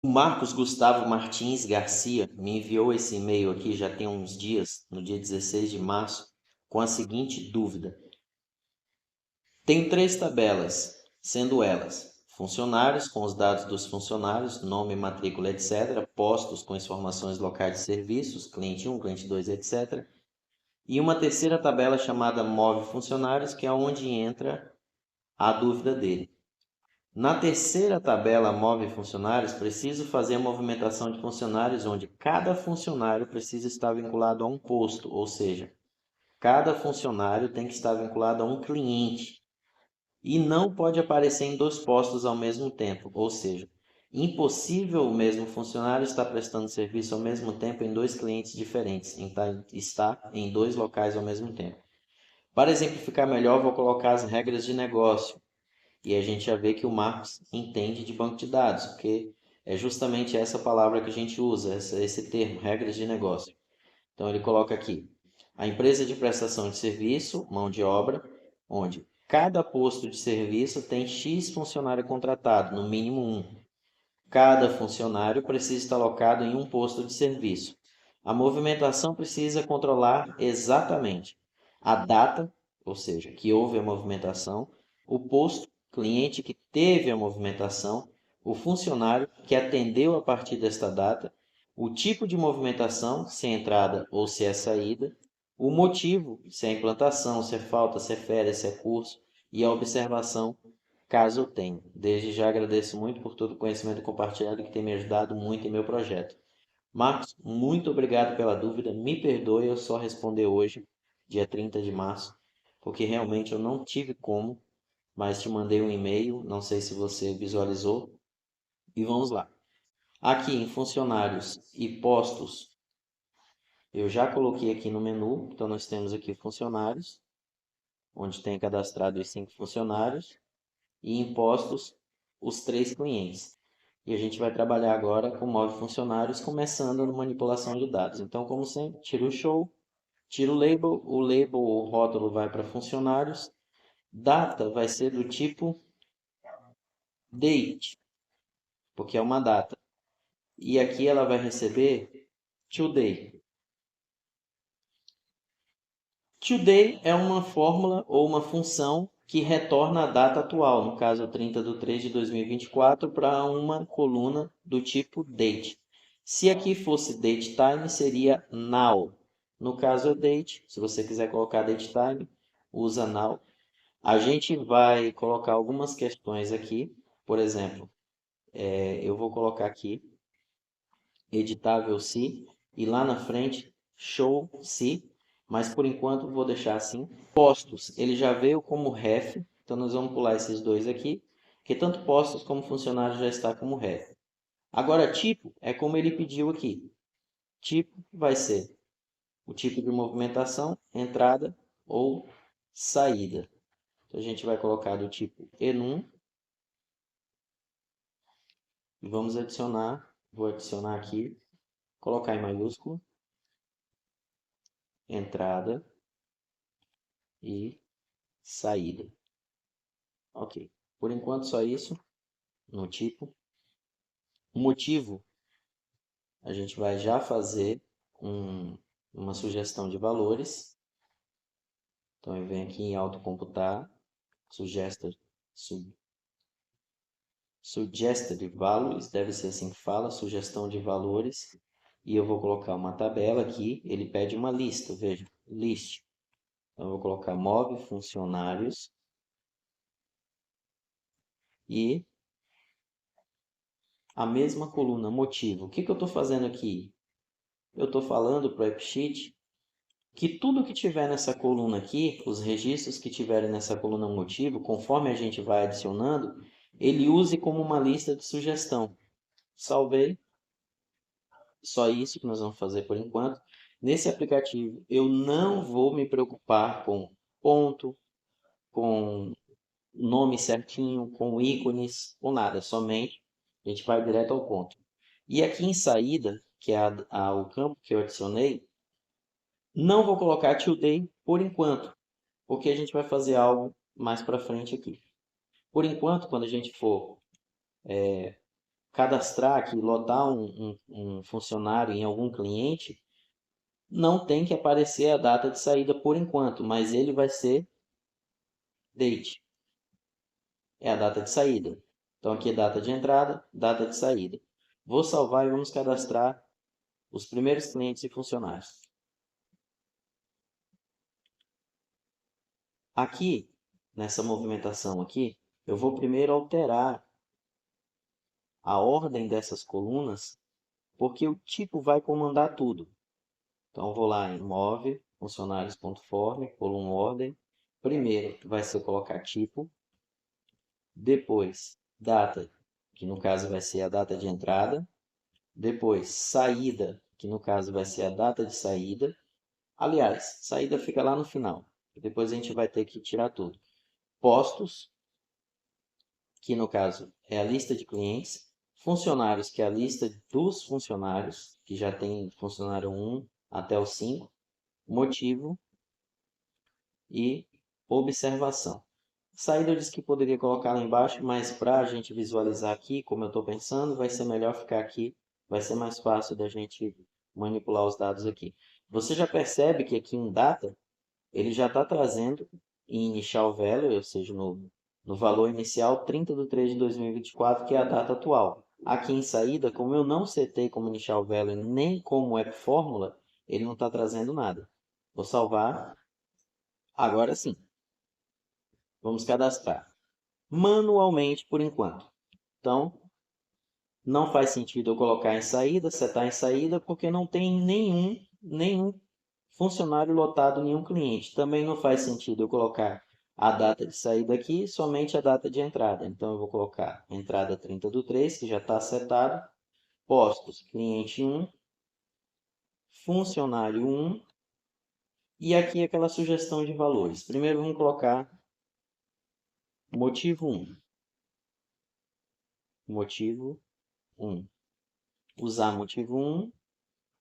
O Marcos Gustavo Martins Garcia me enviou esse e-mail aqui já tem uns dias, no dia 16 de março, com a seguinte dúvida. Tenho três tabelas, sendo elas funcionários com os dados dos funcionários, nome, matrícula, etc., postos com informações locais de serviços, cliente 1, cliente 2, etc., e uma terceira tabela chamada Move Funcionários, que é onde entra a dúvida dele. Na terceira tabela Move Funcionários, preciso fazer a movimentação de funcionários onde cada funcionário precisa estar vinculado a um posto, ou seja, cada funcionário tem que estar vinculado a um cliente e não pode aparecer em dois postos ao mesmo tempo, ou seja, impossível o mesmo funcionário estar prestando serviço ao mesmo tempo em dois clientes diferentes, estar em dois locais ao mesmo tempo. Para exemplificar melhor, vou colocar as regras de negócio. E a gente já vê que o Marcos entende de banco de dados, porque é justamente essa palavra que a gente usa, esse termo, regras de negócio. Então ele coloca aqui, a empresa de prestação de serviço, mão de obra, onde cada posto de serviço tem X funcionário contratado, no mínimo um. Cada funcionário precisa estar alocado em um posto de serviço. A movimentação precisa controlar exatamente a data, ou seja, que houve a movimentação, o posto, cliente que teve a movimentação, o funcionário que atendeu a partir desta data, o tipo de movimentação, se é entrada ou se é saída, o motivo, se é implantação, se é falta, se é férias, se é curso, e a observação caso eu tenha. Desde já agradeço muito por todo o conhecimento compartilhado que tem me ajudado muito em meu projeto. Marcos, muito obrigado pela dúvida. Me perdoe eu só responder hoje, dia 30 de março, porque realmente eu não tive como, mas te mandei um e-mail, não sei se você visualizou, e vamos lá. Aqui em funcionários e postos, eu já coloquei aqui no menu, então nós temos aqui funcionários, onde tem cadastrado os 5 funcionários, e impostos os três clientes. E a gente vai trabalhar agora com Move Funcionários, começando na manipulação de dados. Então, como sempre, tira o show, tira o label, o rótulo vai para funcionários, data vai ser do tipo date, porque é uma data. E aqui ela vai receber today. Today é uma fórmula ou uma função que retorna a data atual, no caso 30 de 3 de 2024, para uma coluna do tipo date. Se aqui fosse date time, seria now. No caso é date, se você quiser colocar date time, usa now. A gente vai colocar algumas questões aqui, por exemplo, eu vou colocar aqui editável se e lá na frente show se, mas por enquanto vou deixar assim. Postos, ele já veio como ref, então nós vamos pular esses dois aqui, que tanto postos como funcionário já está como ref. Agora tipo é como ele pediu aqui. Tipo vai ser o tipo de movimentação, entrada ou saída. Então a gente vai colocar do tipo enum e vamos adicionar, vou adicionar aqui, colocar em maiúsculo, entrada e saída. Ok. Por enquanto só isso no tipo. O motivo, a gente vai já fazer uma sugestão de valores. Então eu venho aqui em autocomputar, suggested, suggested values, deve ser assim que fala, sugestão de valores. E eu vou colocar uma tabela aqui, ele pede uma lista, veja, list. Então eu vou colocar move funcionários e a mesma coluna motivo. O que eu estou fazendo aqui? Eu estou falando para o AppSheet que tudo que tiver nessa coluna aqui, os registros que tiverem nessa coluna motivo, conforme a gente vai adicionando, ele use como uma lista de sugestão. Salvei. Só isso que nós vamos fazer por enquanto. Nesse aplicativo, eu não vou me preocupar com ponto, com nome certinho, com ícones, com nada. Somente a gente vai direto ao ponto. E aqui em saída, que é o campo que eu adicionei, não vou colocar today por enquanto, porque a gente vai fazer algo mais para frente aqui. Por enquanto, quando a gente for cadastrar aqui, lotar um funcionário em algum cliente, não tem que aparecer a data de saída por enquanto, mas ele vai ser date. É a data de saída. Então aqui é data de entrada, data de saída. Vou salvar e vamos cadastrar os primeiros clientes e funcionários. Aqui, nessa movimentação aqui, eu vou primeiro alterar a ordem dessas colunas, porque o tipo vai comandar tudo. Então, eu vou lá em move, funcionários.form, coluna ordem. Primeiro vai ser colocar tipo, depois data, que no caso vai ser a data de entrada, depois saída, que no caso vai ser a data de saída. Aliás, saída fica lá no final, depois a gente vai ter que tirar tudo. Postos, que no caso é a lista de clientes. Funcionários, que é a lista dos funcionários, que já tem funcionário 1 até o 5. Motivo e observação. Saída eu disse que poderia colocar lá embaixo, mas para a gente visualizar aqui, como eu estou pensando, vai ser melhor ficar aqui, vai ser mais fácil da gente manipular os dados aqui. Você já percebe que aqui em data, ele já está trazendo em initial value, ou seja, no valor inicial 30/3/2024, que é a data atual. Aqui em saída, como eu não setei como initial value nem como web fórmula, ele não está trazendo nada. Vou salvar. Agora sim. Vamos cadastrar manualmente por enquanto. Então, não faz sentido eu colocar em saída, setar em saída, porque não tem nenhum funcionário lotado, nenhum cliente. Também não faz sentido eu colocar a data de saída aqui, somente a data de entrada. Então, eu vou colocar entrada 30/3, que já está setado. Postos, cliente 1, funcionário 1. E aqui aquela sugestão de valores. Primeiro, vamos colocar motivo 1. Motivo 1. Usar motivo 1.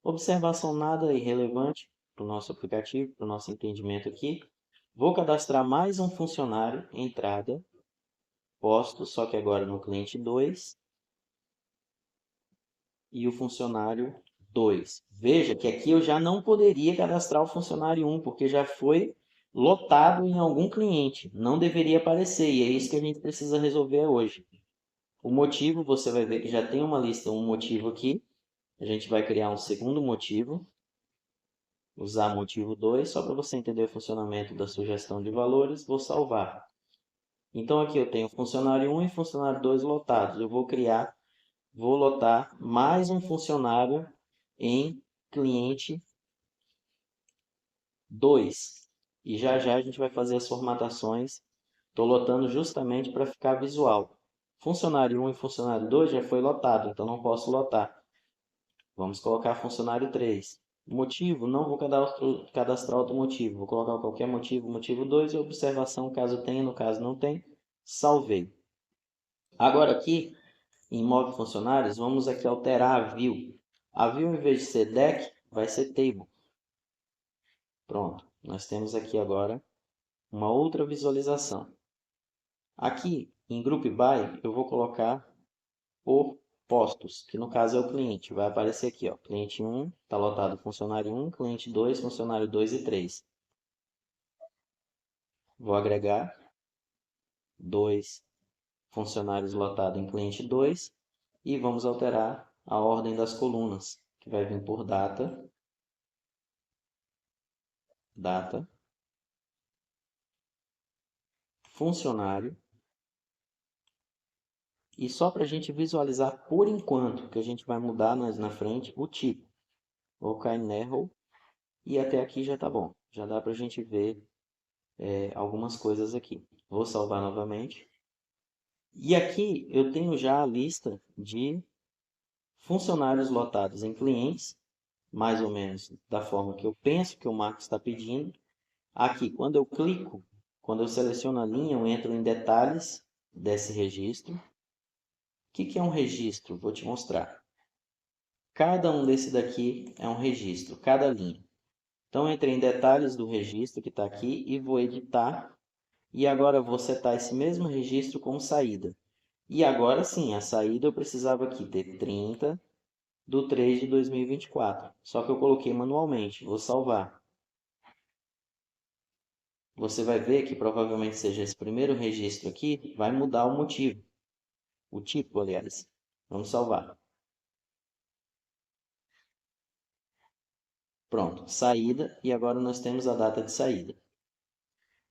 Observação nada irrelevante para o nosso aplicativo, para o nosso entendimento aqui. Vou cadastrar mais um funcionário, entrada, posto, só que agora no cliente 2. E o funcionário 2. Veja que aqui eu já não poderia cadastrar o funcionário 1, porque já foi lotado em algum cliente. Não deveria aparecer, e é isso que a gente precisa resolver hoje. O motivo, você vai ver que já tem uma lista, um motivo aqui. A gente vai criar um segundo motivo. Usar motivo 2, só para você entender o funcionamento da sugestão de valores, vou salvar. Então aqui eu tenho funcionário 1 e funcionário 2 lotados. Eu vou lotar mais um funcionário em cliente 2. E já a gente vai fazer as formatações. Estou lotando justamente para ficar visual. Funcionário 1 e funcionário 2 já foi lotado, então não posso lotar. Vamos colocar funcionário 3. Motivo, não vou cadastrar outro motivo. Vou colocar qualquer motivo, motivo 2 e observação, caso tenha, no caso não tem. Salvei. Agora aqui, em modo funcionários, vamos aqui alterar a view. A view, em vez de ser deck, vai ser table. Pronto, nós temos aqui agora uma outra visualização. Aqui, em Group By, eu vou colocar por postos, que no caso é o cliente. Vai aparecer aqui, ó, cliente 1, está lotado funcionário 1, cliente 2, funcionário 2 e 3. Vou agregar 2 funcionários lotados em cliente 2 e vamos alterar a ordem das colunas, que vai vir por data, funcionário, e só para a gente visualizar por enquanto, que a gente vai mudar na frente, o tipo. Vou colocar em Narrow e até aqui já está bom. Já dá para a gente ver algumas coisas aqui. Vou salvar novamente. E aqui eu tenho já a lista de funcionários lotados em clientes, mais ou menos da forma que eu penso que o Marcos está pedindo. Aqui, quando eu clico, quando eu seleciono a linha, eu entro em detalhes desse registro. O que é um registro? Vou te mostrar. Cada um desse daqui é um registro, cada linha. Então, eu entrei em detalhes do registro que está aqui e vou editar. E agora eu vou setar esse mesmo registro como saída. E agora sim, a saída eu precisava aqui ter 30/3/2024. Só que eu coloquei manualmente. Vou salvar. Você vai ver que provavelmente seja esse primeiro registro aqui, vai mudar o motivo. O tipo, aliás. Vamos salvar. Pronto, saída. E agora nós temos a data de saída.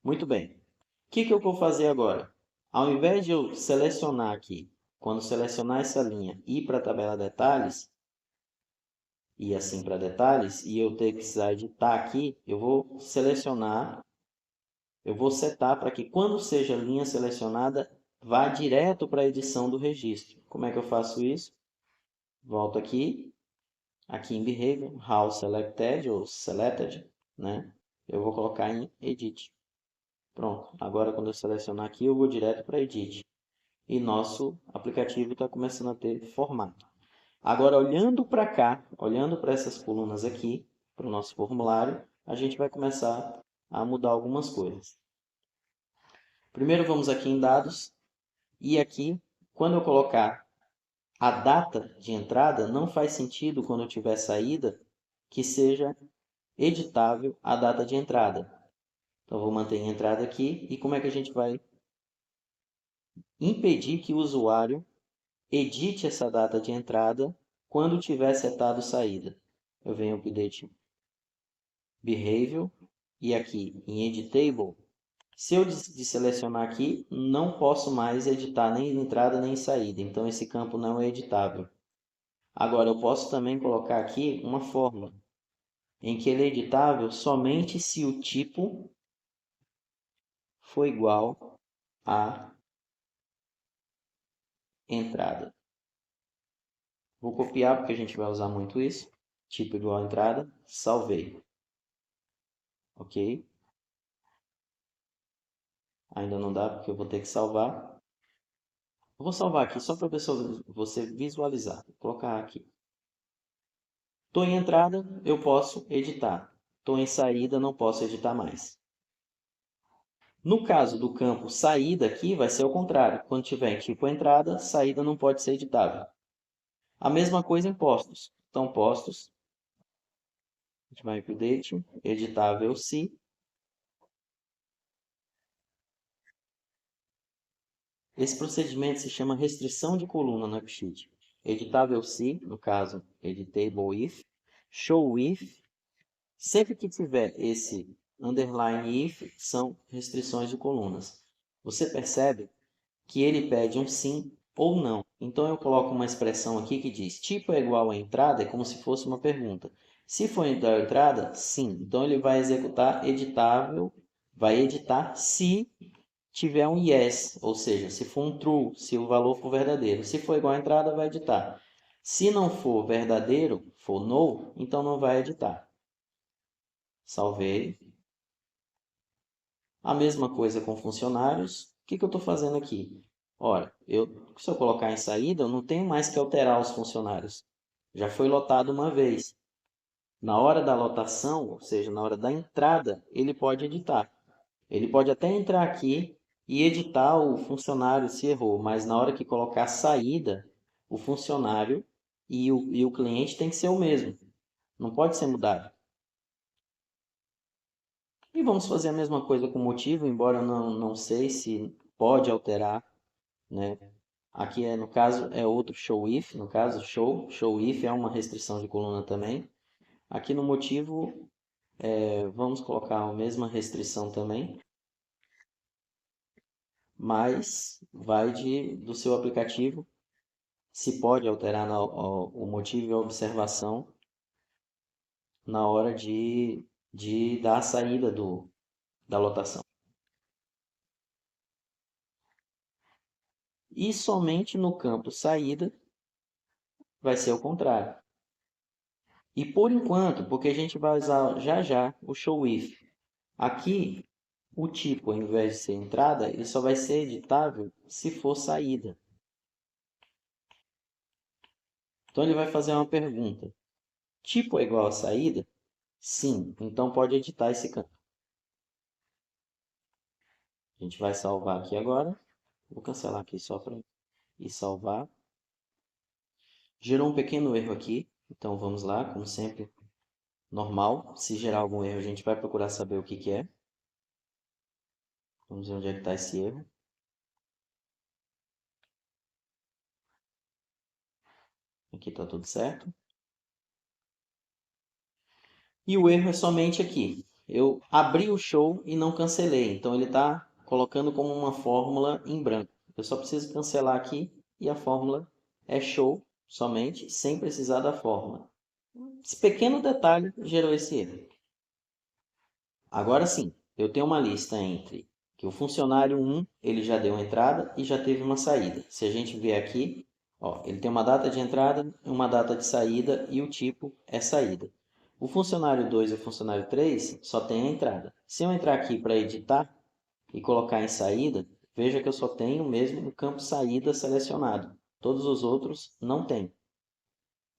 Muito bem. O que eu vou fazer agora? Ao invés de eu selecionar aqui, quando selecionar essa linha, ir para a tabela detalhes, e assim para detalhes, e eu ter que precisar editar aqui, eu vou selecionar, eu vou setar para que quando seja linha selecionada, vá direto para a edição do registro. Como é que eu faço isso? Volto aqui em Behavior, How Selected ou Selected, né? Eu vou colocar em Edit. Pronto, agora quando eu selecionar aqui, eu vou direto para Edit. E nosso aplicativo está começando a ter formato. Agora, olhando para cá, olhando para essas colunas aqui, para o nosso formulário, a gente vai começar a mudar algumas coisas. Primeiro vamos aqui em dados, e aqui, quando eu colocar a data de entrada, não faz sentido quando eu tiver saída que seja editável a data de entrada. Então, vou manter em entrada aqui, e como é que a gente vai impedir que o usuário edite essa data de entrada quando tiver setado saída? Eu venho Update Behavior e aqui em Editable. Se eu selecionar aqui, não posso mais editar nem entrada nem saída. Então, esse campo não é editável. Agora, eu posso também colocar aqui uma fórmula em que ele é editável somente se o tipo for igual a entrada. Vou copiar porque a gente vai usar muito isso. Tipo igual a entrada. Salvei. Ok? Ainda não dá porque eu vou ter que salvar. Eu vou salvar aqui só para você visualizar. Vou colocar aqui. Estou em entrada, eu posso editar. Estou em saída, não posso editar mais. No caso do campo saída aqui, vai ser o contrário. Quando tiver em tipo entrada, saída não pode ser editável. A mesma coisa em postos. Então, postos, a gente vai para o update, editável se. Esse procedimento se chama restrição de coluna no AppSheet. Editável se, no caso, editable if, show if. Sempre que tiver esse underline if, são restrições de colunas. Você percebe que ele pede um sim ou não. Então, eu coloco uma expressão aqui que diz tipo é igual a entrada, é como se fosse uma pergunta. Se for da entrada, sim. Então, ele vai executar editável, vai editar se tiver um yes, ou seja, se for um true, se o valor for verdadeiro. Se for igual a entrada, vai editar. Se não for verdadeiro, for no, então não vai editar. Salvei. A mesma coisa com funcionários. O que eu estou fazendo aqui? Ora, se eu colocar em saída, eu não tenho mais que alterar os funcionários. Já foi lotado uma vez. Na hora da lotação, ou seja, na hora da entrada, ele pode editar. Ele pode até entrar aqui e editar o funcionário se errou, mas na hora que colocar saída, o funcionário e o cliente tem que ser o mesmo. Não pode ser mudado. E vamos fazer a mesma coisa com motivo, embora eu não sei se pode alterar, né? Aqui no caso é outro show if, no caso show if é uma restrição de coluna também. Aqui no motivo vamos colocar a mesma restrição também, mas vai do seu aplicativo, se pode alterar o motivo e a observação na hora de dar a saída da lotação. E somente no campo saída vai ser o contrário. E por enquanto, porque a gente vai usar já já o show if, aqui o tipo, ao invés de ser entrada, ele só vai ser editável se for saída. Então ele vai fazer uma pergunta. Tipo é igual a saída? Sim, então pode editar esse campo. A gente vai salvar aqui agora. Vou cancelar aqui só para e salvar. Gerou um pequeno erro aqui, então vamos lá, como sempre, normal. Se gerar algum erro, a gente vai procurar saber o que é. Vamos ver onde é que está esse erro. Aqui está tudo certo. E o erro é somente aqui. Eu abri o show e não cancelei, então ele está colocando como uma fórmula em branco. Eu só preciso cancelar aqui e a fórmula é show somente, sem precisar da fórmula. Esse pequeno detalhe gerou esse erro. Agora sim, eu tenho uma lista entre que o funcionário 1 ele já deu entrada e já teve uma saída. Se a gente ver aqui, ó, ele tem uma data de entrada, uma data de saída e o tipo é saída. O funcionário 2 e o funcionário 3 só tem a entrada. Se eu entrar aqui para editar e colocar em saída, veja que eu só tenho mesmo o campo saída selecionado. Todos os outros não tem.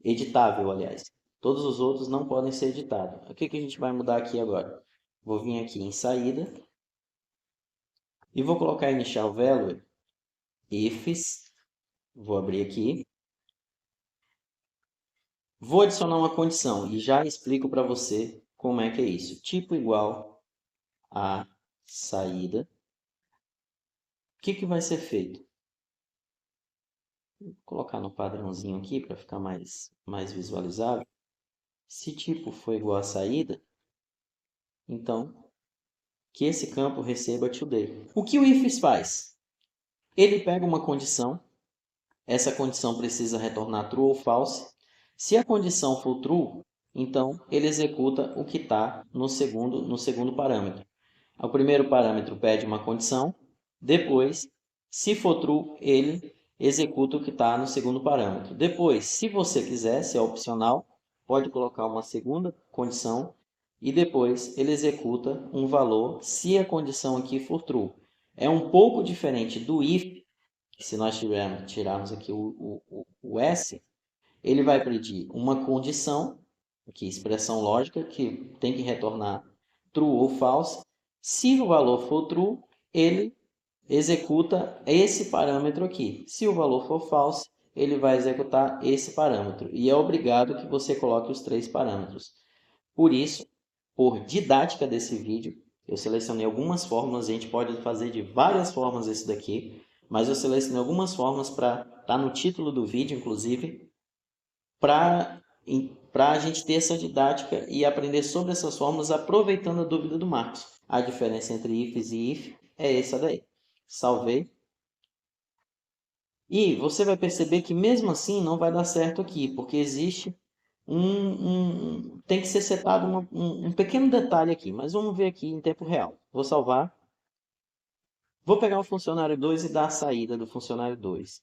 Editável, aliás. Todos os outros não podem ser editados. O que a gente vai mudar aqui agora? Vou vir aqui em saída e vou colocar initial value ifs. Vou abrir aqui. Vou adicionar uma condição e já explico para você como é que é isso. Tipo igual a saída. O que vai ser feito? Vou colocar no padrãozinho aqui para ficar mais visualizável. Se tipo for igual a saída, então que esse campo receba today. O que o ifs faz? Ele pega uma condição, essa condição precisa retornar true ou false. Se a condição for true, então ele executa o que está no segundo parâmetro. O primeiro parâmetro pede uma condição, depois, se for true, ele executa o que está no segundo parâmetro. Depois, se você quiser, se é opcional, pode colocar uma segunda condição e depois ele executa um valor se a condição aqui for true. É um pouco diferente do if, se nós tirarmos aqui o S, ele vai pedir uma condição, aqui expressão lógica, que tem que retornar true ou false. Se o valor for true, ele executa esse parâmetro aqui. Se o valor for false, ele vai executar esse parâmetro. E é obrigado que você coloque os três parâmetros. Por isso, por didática desse vídeo, eu selecionei algumas fórmulas. A gente pode fazer de várias formas esse daqui, mas eu selecionei algumas formas para estar no título do vídeo, inclusive, para a gente ter essa didática e aprender sobre essas fórmulas, aproveitando a dúvida do Marcos. A diferença entre ifs e if é essa daí. Salvei. E você vai perceber que mesmo assim não vai dar certo aqui, porque existe tem que ser setado um pequeno detalhe aqui, mas vamos ver aqui em tempo real. Vou salvar. Vou pegar o funcionário 2 e dar a saída do funcionário 2.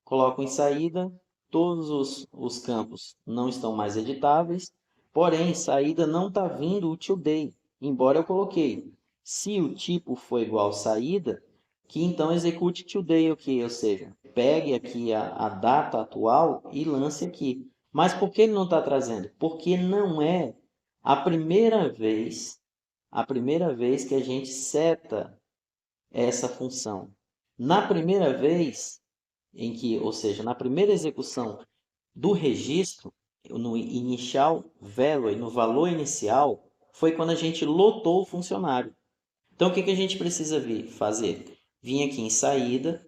Coloco em saída, todos os campos não estão mais editáveis, porém, saída não está vindo o today, embora eu coloquei. Se o tipo for igual saída, que então execute today, ok? Ou seja, pegue aqui a data atual e lance aqui. Mas por que ele não está trazendo? Porque não é a primeira vez que a gente seta essa função. Na primeira vez, ou seja, na primeira execução do registro, no initial value, no valor inicial, foi quando a gente lotou o funcionário. Então, o que a gente precisa fazer? Vim aqui em saída,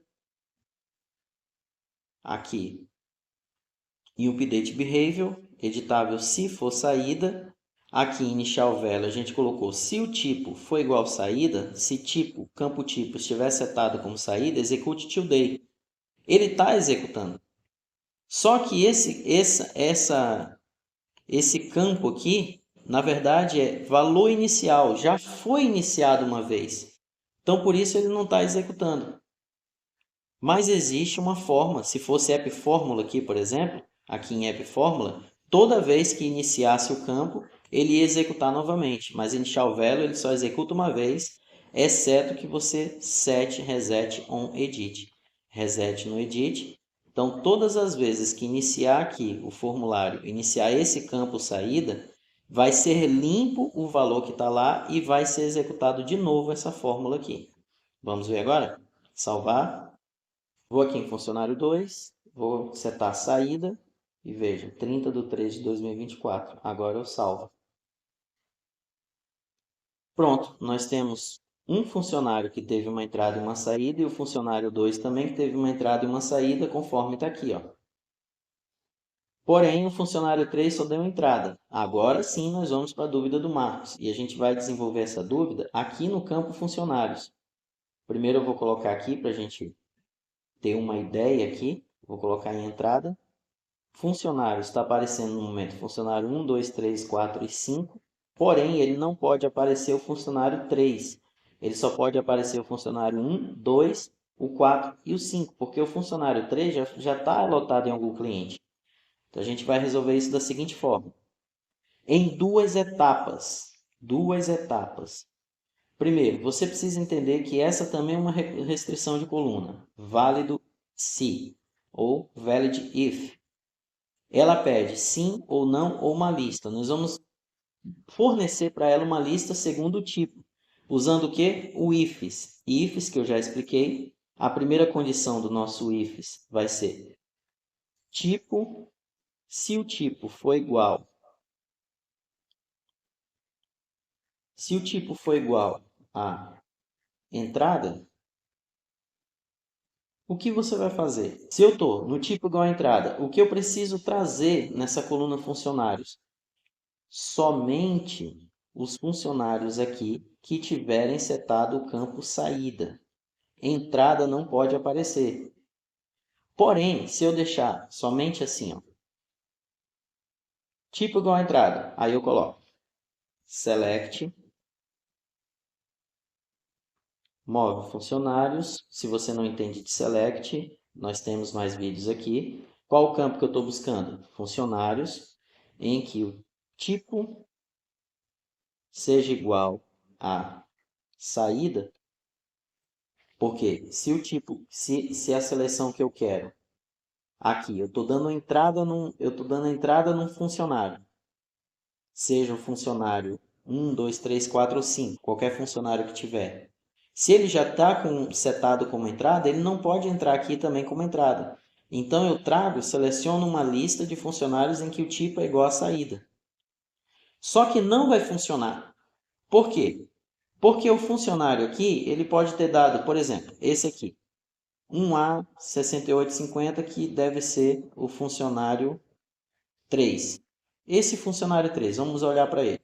aqui em update behavior, editável se for saída. Aqui em initial value a gente colocou se o tipo for igual saída, se tipo, campo tipo estiver setado como saída, execute today. Ele está executando. Só que esse campo aqui, na verdade, é valor inicial. Já foi iniciado uma vez. Então, por isso, ele não está executando. Mas existe uma forma. Se fosse app fórmula aqui, por exemplo, aqui em app fórmula, toda vez que iniciasse o campo, ele ia executar novamente. Mas initial value ele só executa uma vez, exceto que você set reset on edit. Reset no edit. Então, todas as vezes que iniciar aqui o formulário, iniciar esse campo saída, vai ser limpo o valor que está lá e vai ser executado de novo essa fórmula aqui. Vamos ver agora? Salvar. Vou aqui em funcionário 2, vou setar a saída e veja, 30/3/2024. Agora eu salvo. Pronto, nós temos um funcionário que teve uma entrada e uma saída e o funcionário 2 também que teve uma entrada e uma saída, conforme está aqui, ó. Porém, o funcionário 3 só deu entrada. Agora sim nós vamos para a dúvida do Marcos. E a gente vai desenvolver essa dúvida aqui no campo funcionários. Primeiro eu vou colocar aqui para a gente ter uma ideia aqui. Vou colocar em entrada. Funcionários está aparecendo no momento funcionário 1, 2, 3, 4 e 5. Porém, ele não pode aparecer o funcionário 3. Ele só pode aparecer o funcionário 1, 2, o 4 e o 5. Porque o funcionário 3 já está lotado em algum cliente. Então, a gente vai resolver isso da seguinte forma. Em duas etapas. Duas etapas. Primeiro, você precisa entender que essa também é uma restrição de coluna. Válido se ou valid if. Ela pede sim ou não ou uma lista. Nós vamos fornecer para ela uma lista segundo o tipo. Usando o que? O ifs. Ifs, que eu já expliquei. A primeira condição do nosso ifs vai ser tipo. Se o tipo for igual. Se o tipo for igual a entrada, o que você vai fazer? Se eu estou no tipo igual a entrada, o que eu preciso trazer nessa coluna funcionários? Somente os funcionários aqui que tiverem setado o campo saída. Entrada não pode aparecer. Porém, se eu deixar somente assim, ó, tipo igual a entrada, aí eu coloco select, move funcionários. Se você não entende de select, nós temos mais vídeos aqui. Qual o campo que eu estou buscando? Funcionários, em que o tipo seja igual a saída. Porque se o tipo, se a seleção que eu quero aqui, eu estou dando entrada num funcionário, seja o funcionário 1, 2, 3, 4 ou 5, qualquer funcionário que tiver. Se ele já está setado como entrada, ele não pode entrar aqui também como entrada. Então eu seleciono uma lista de funcionários em que o tipo é igual a saída. Só que não vai funcionar. Por quê? Porque o funcionário aqui, ele pode ter dado, por exemplo, esse aqui, 1A6850, que deve ser o funcionário 3. Esse funcionário 3, vamos olhar para ele.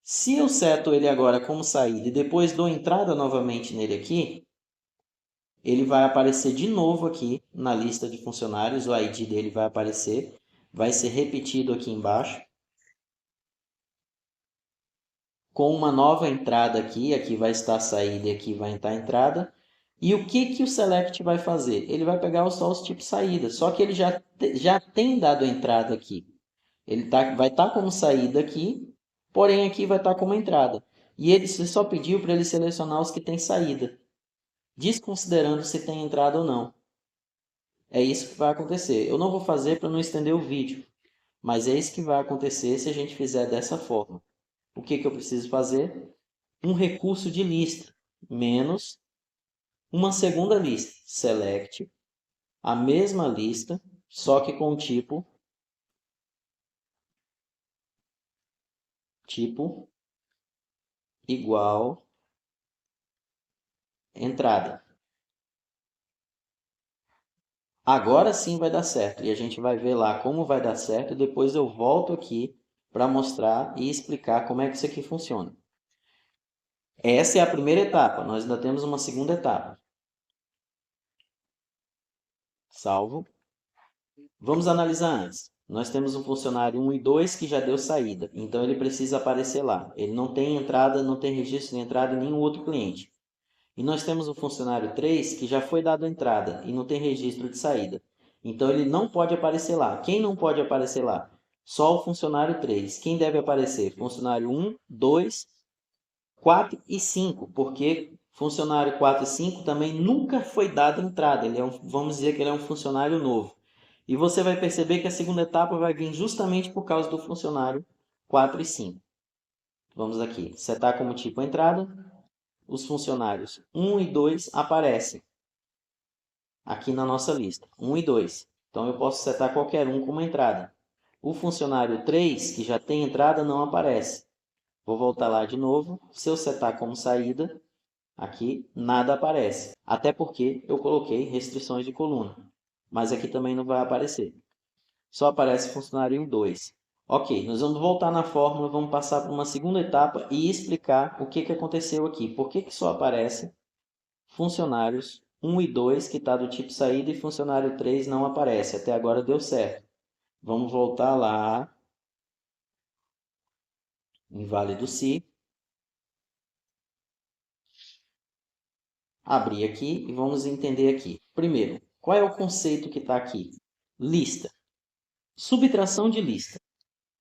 Se eu seto ele agora como saída e depois dou entrada novamente nele aqui, ele vai aparecer de novo aqui na lista de funcionários, o ID dele vai aparecer, vai ser repetido aqui embaixo, com uma nova entrada aqui, aqui vai estar a saída e aqui vai estar a entrada. E o que o select vai fazer? Ele vai pegar só os tipos saída, só que ele já tem dado a entrada aqui. Ele vai estar como saída aqui, porém aqui vai estar como entrada. E ele só pediu para ele selecionar os que têm saída, desconsiderando se tem entrada ou não. É isso que vai acontecer. Eu não vou fazer para não estender o vídeo, mas é isso que vai acontecer se a gente fizer dessa forma. O que eu preciso fazer? Um recurso de lista, menos uma segunda lista, select, a mesma lista, só que com o tipo igual entrada. Agora sim vai dar certo e a gente vai ver lá como vai dar certo e depois eu volto aqui para mostrar e explicar como é que isso aqui funciona. Essa é a primeira etapa, nós ainda temos uma segunda etapa. Salvo. Vamos analisar antes. Nós temos um funcionário 1 e 2 que já deu saída, então ele precisa aparecer lá. Ele não tem entrada, não tem registro de entrada em nenhum outro cliente. E nós temos o funcionário 3 que já foi dado entrada e não tem registro de saída. Então ele não pode aparecer lá. Quem não pode aparecer lá? Só o funcionário 3. Quem deve aparecer? Funcionário 1, 2, 4 e 5, porque funcionário 4 e 5 também nunca foi dado entrada. Ele vamos dizer que ele é um funcionário novo. E você vai perceber que a segunda etapa vai vir justamente por causa do funcionário 4 e 5. Vamos aqui, setar como tipo entrada, os funcionários 1 e 2 aparecem. aqui na nossa lista, 1 e 2. Então, eu posso setar qualquer um como entrada. O funcionário 3, que já tem entrada, não aparece. Vou voltar lá de novo. Se eu setar como saída, aqui nada aparece. Até porque eu coloquei restrições de coluna. Mas aqui também não vai aparecer. Só aparece funcionário 1 e 2. Ok, nós vamos voltar na fórmula, vamos passar para uma segunda etapa e explicar o que aconteceu aqui. Por que só aparece funcionários 1 e 2, que está do tipo saída, e funcionário 3 não aparece. Até agora deu certo. Vamos voltar lá em Vale do Si. Abrir aqui e vamos entender aqui. Primeiro, qual é o conceito que está aqui? Lista. Subtração de lista.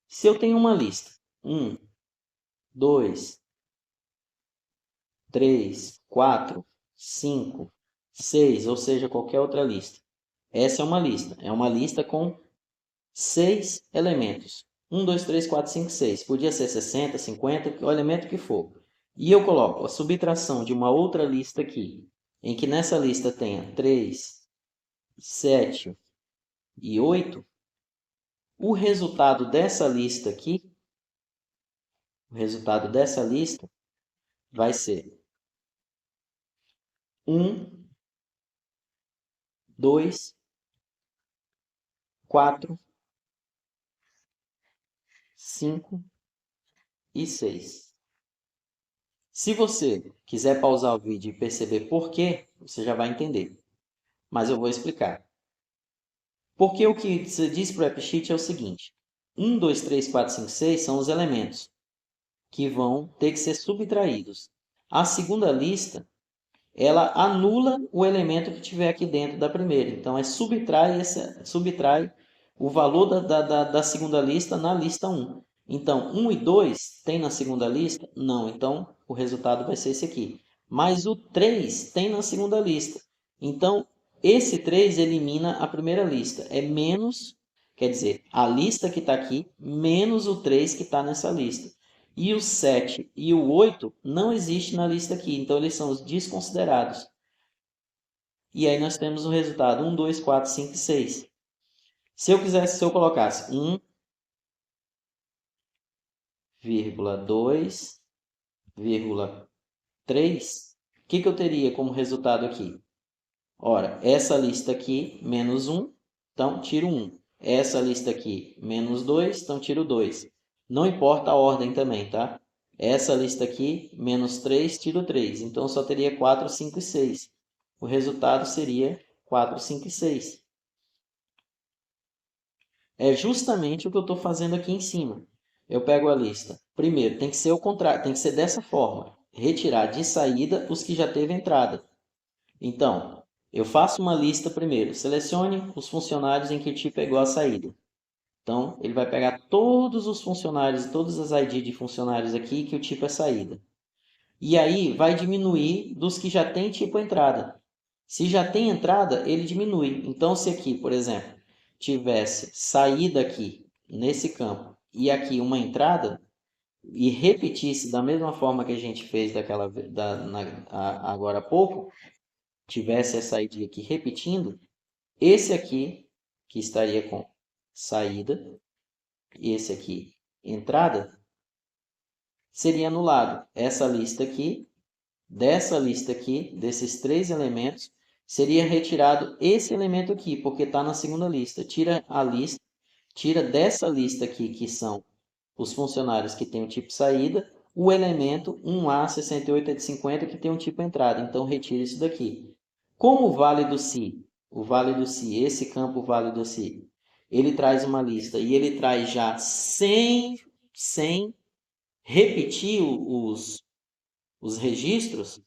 Se eu tenho uma lista, 1, 2, 3, 4, 5, 6, ou seja, qualquer outra lista. Essa é uma lista. É uma lista com 6 elementos. 1, 2, 3, 4, 5, 6. Podia ser 60, 50, o elemento que for. E eu coloco a subtração de uma outra lista aqui, em que nessa lista tenha 3, 7 e 8. O resultado dessa lista aqui, vai ser 1, 2, 4, 5 e 6. Se você quiser pausar o vídeo e perceber por quê, você já vai entender. Mas eu vou explicar. Porque o que você diz para o AppSheet é o seguinte: 1, 2, 3, 4, 5, 6 são os elementos que vão ter que ser subtraídos. A segunda lista, ela anula o elemento que tiver aqui dentro da primeira. Então, subtrai o valor da segunda lista na lista 1. Então, 1 e 2 tem na segunda lista? Não. Então, o resultado vai ser esse aqui. Mas o 3 tem na segunda lista. Então, esse 3 elimina a primeira lista. É menos, quer dizer, a lista que está aqui, menos o 3 que está nessa lista. E o 7 e o 8 não existe na lista aqui, então eles são os desconsiderados. E aí nós temos o resultado 1, 2, 4, 5 e 6. Se eu colocasse 1,2,3, o que eu teria como resultado aqui? Ora, essa lista aqui, menos 1, então tiro 1. Essa lista aqui, menos 2, então tiro 2. Não importa a ordem também, tá? Essa lista aqui, menos 3, tiro 3. Então, só teria 4, 5 e 6. O resultado seria 4, 5 e 6. É justamente o que eu estou fazendo aqui em cima. Eu pego a lista. Primeiro, tem que ser o contrário, tem que ser dessa forma. Retirar de saída os que já teve entrada. Então, eu faço uma lista primeiro. Selecione os funcionários em que o tipo é igual a saída. Então, ele vai pegar todos os funcionários, todas as ID de funcionários aqui que o tipo é saída. E aí, vai diminuir dos que já tem tipo entrada. Se já tem entrada, ele diminui. Então, se aqui, por exemplo, tivesse saída aqui, nesse campo, e aqui uma entrada, e repetisse da mesma forma que a gente fez agora há pouco, tivesse essa ID aqui repetindo, esse aqui, que estaria com saída, e esse aqui, entrada, seria anulado. Essa lista aqui, dessa lista aqui, desses 3 elementos, seria retirado esse elemento aqui, porque está na segunda lista. Tira a lista, tira dessa lista aqui, que são os funcionários que têm o tipo saída, o elemento 1A 68 é de 50, que tem um tipo entrada. Então, retira isso daqui. Como o Vale do Si, esse campo Vale do Si, ele traz uma lista e ele traz já sem repetir os registros,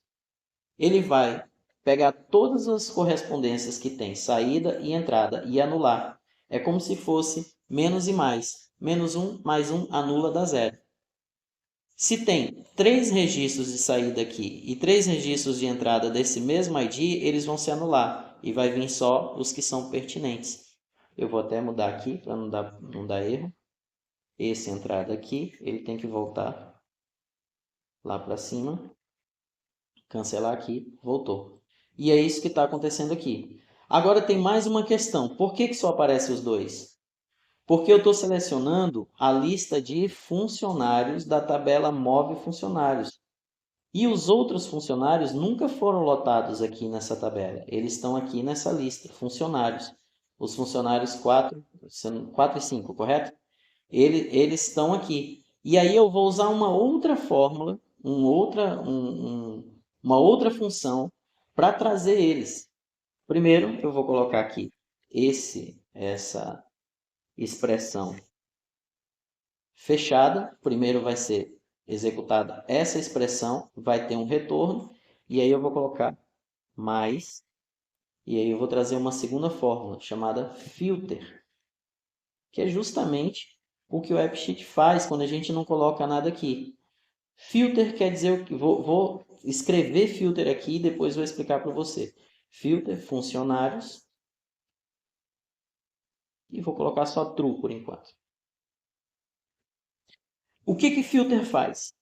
ele vai pegar todas as correspondências que tem saída e entrada e anular. É como se fosse menos e mais. Menos 1 mais 1 anula, dá zero. Se tem 3 registros de saída aqui e 3 registros de entrada desse mesmo ID, eles vão se anular e vai vir só os que são pertinentes. Eu vou até mudar aqui para não dar erro. Esse entrada aqui, ele tem que voltar lá para cima. Cancelar aqui, voltou. E é isso que está acontecendo aqui. Agora tem mais uma questão. Por que só aparece os dois? Porque eu estou selecionando a lista de funcionários da tabela Move Funcionários. E os outros funcionários nunca foram lotados aqui nessa tabela. Eles estão aqui nessa lista, funcionários. Os funcionários 4 e 5, correto? Eles estão aqui. E aí eu vou usar uma outra fórmula, uma outra função para trazer eles. Primeiro, eu vou colocar aqui essa expressão fechada. Primeiro vai ser executada essa expressão, vai ter um retorno, e aí eu vou colocar mais, e aí eu vou trazer uma segunda fórmula chamada filter, que é justamente o que o AppSheet faz quando a gente não coloca nada aqui. Filter quer dizer que vou escrever filter aqui e depois vou explicar para você. Filter, funcionários, e vou colocar só true por enquanto. O que filter faz?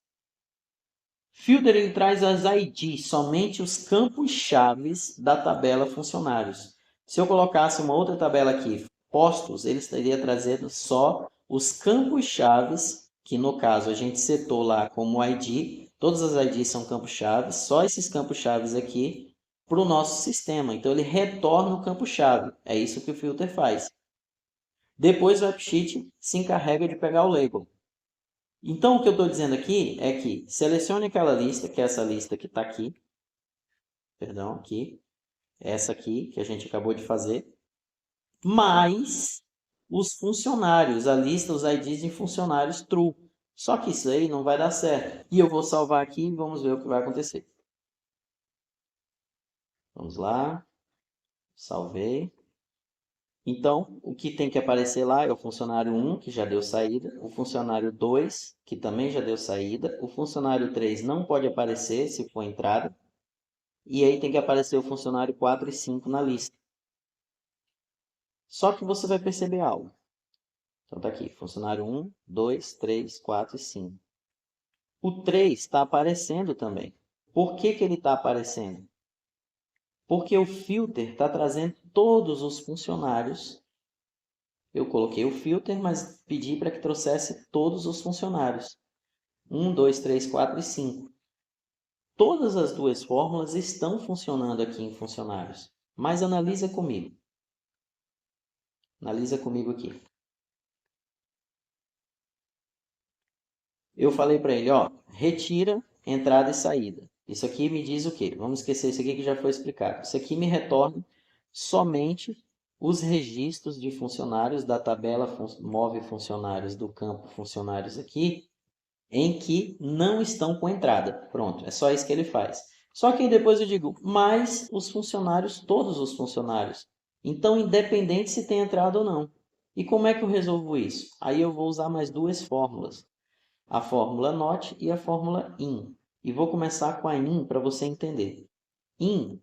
Filter ele traz as IDs, somente os campos-chaves da tabela funcionários. Se eu colocasse uma outra tabela aqui, postos, ele estaria trazendo só os campos-chaves, que no caso a gente setou lá como ID, todas as IDs são campos-chaves, só esses campos-chaves aqui para o nosso sistema. Então ele retorna o campo-chave, é isso que o filter faz. Depois o AppSheet se encarrega de pegar o label. Então, o que eu estou dizendo aqui é que selecione aquela lista, que é essa lista que está aqui. Perdão, aqui. Essa aqui, que a gente acabou de fazer. Mais os funcionários, a lista, os IDs de funcionários true. Só que isso aí não vai dar certo. E eu vou salvar aqui e vamos ver o que vai acontecer. Vamos lá. Salvei. Então, o que tem que aparecer lá é o funcionário 1, que já deu saída, o funcionário 2, que também já deu saída, o funcionário 3 não pode aparecer se for entrada, e aí tem que aparecer o funcionário 4 e 5 na lista. Só que você vai perceber algo. Então tá aqui, funcionário 1, 2, 3, 4 e 5. O 3 está aparecendo também. Por que ele está aparecendo? Porque o filter está trazendo todos os funcionários. Eu coloquei o filter, mas pedi para que trouxesse todos os funcionários. 1, 2, 3, 4 e 5. Todas as duas fórmulas estão funcionando aqui em funcionários. Mas analisa comigo. Analisa comigo aqui. Eu falei para ele, ó, retira entrada e saída. Isso aqui me diz o quê? Vamos esquecer isso aqui que já foi explicado. Isso aqui me retorna somente os registros de funcionários da tabela Move Funcionários do campo Funcionários aqui, em que não estão com entrada. Pronto, é só isso que ele faz. Só que aí depois eu digo, mais os funcionários, todos os funcionários. Então, independente se tem entrada ou não. E como é que eu resolvo isso? Aí eu vou usar mais duas fórmulas. A fórmula NOT e a fórmula IN. E vou começar com a IN para você entender. IN,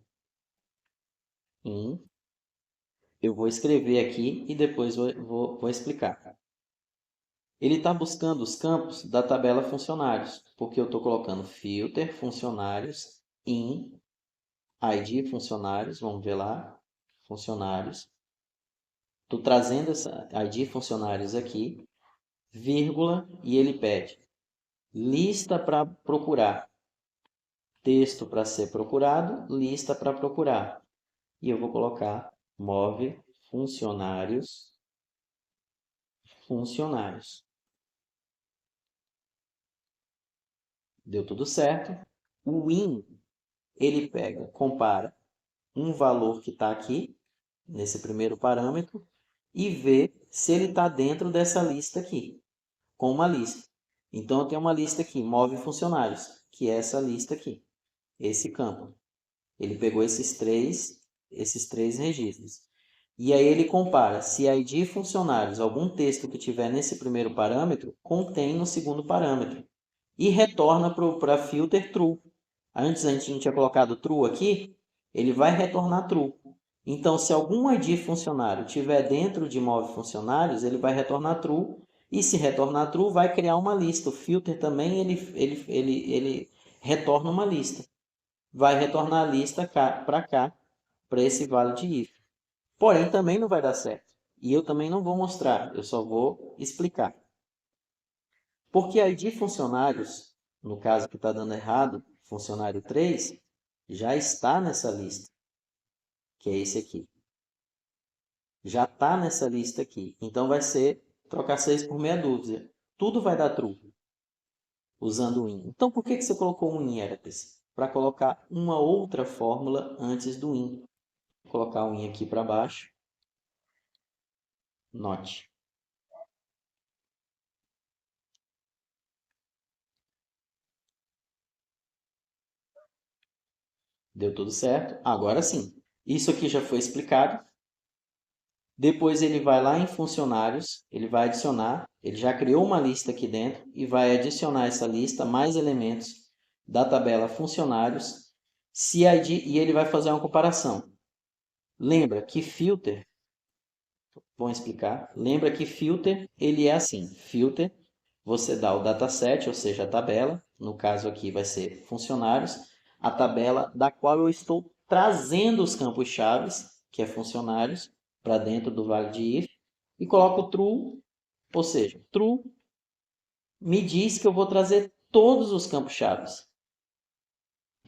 eu vou escrever aqui e depois vou explicar. Ele está buscando os campos da tabela funcionários, porque eu estou colocando filter, funcionários, in, ID, funcionários, vamos ver lá, funcionários. Estou trazendo essa ID funcionários aqui, vírgula, e ele pede lista para procurar, texto para ser procurado, lista para procurar. E eu vou colocar move funcionários, funcionários. Deu tudo certo. O in, ele pega, compara um valor que está aqui, nesse primeiro parâmetro, e vê se ele está dentro dessa lista aqui, com uma lista. Então, eu tenho uma lista aqui, move funcionários, que é essa lista aqui, esse campo. Ele pegou esses três registros. E aí ele compara se ID funcionários, algum texto que tiver nesse primeiro parâmetro, contém no segundo parâmetro. E retorna para filter true. Antes a gente tinha colocado true aqui, ele vai retornar true. Então, se algum ID funcionário tiver dentro de move funcionários, ele vai retornar true. E se retornar true, vai criar uma lista. O filter também ele retorna uma lista. Vai retornar a lista para cá, para esse vale de if. Porém, também não vai dar certo. E eu também não vou mostrar, eu só vou explicar. Porque ID funcionários, no caso que está dando errado, funcionário 3, já está nessa lista, que é esse aqui. Já está nessa lista aqui. Então vai ser trocar 6 por meia dúzia. Tudo vai dar true usando o in. Então por que você colocou um in, Heracles? Para colocar uma outra fórmula antes do in. Vou colocar o in aqui para baixo. Not. Deu tudo certo. Agora sim. Isso aqui já foi explicado. Depois ele vai lá em funcionários, ele vai adicionar, ele já criou uma lista aqui dentro e vai adicionar essa lista mais elementos da tabela funcionários, CID, e ele vai fazer uma comparação. Lembra que filter, vamos explicar, lembra que filter ele é assim, filter, você dá o dataset, ou seja, a tabela, no caso aqui vai ser funcionários, a tabela da qual eu estou trazendo os campos chaves, que é funcionários, para dentro do vale de if, e coloco true, ou seja, true me diz que eu vou trazer todos os campos chaves.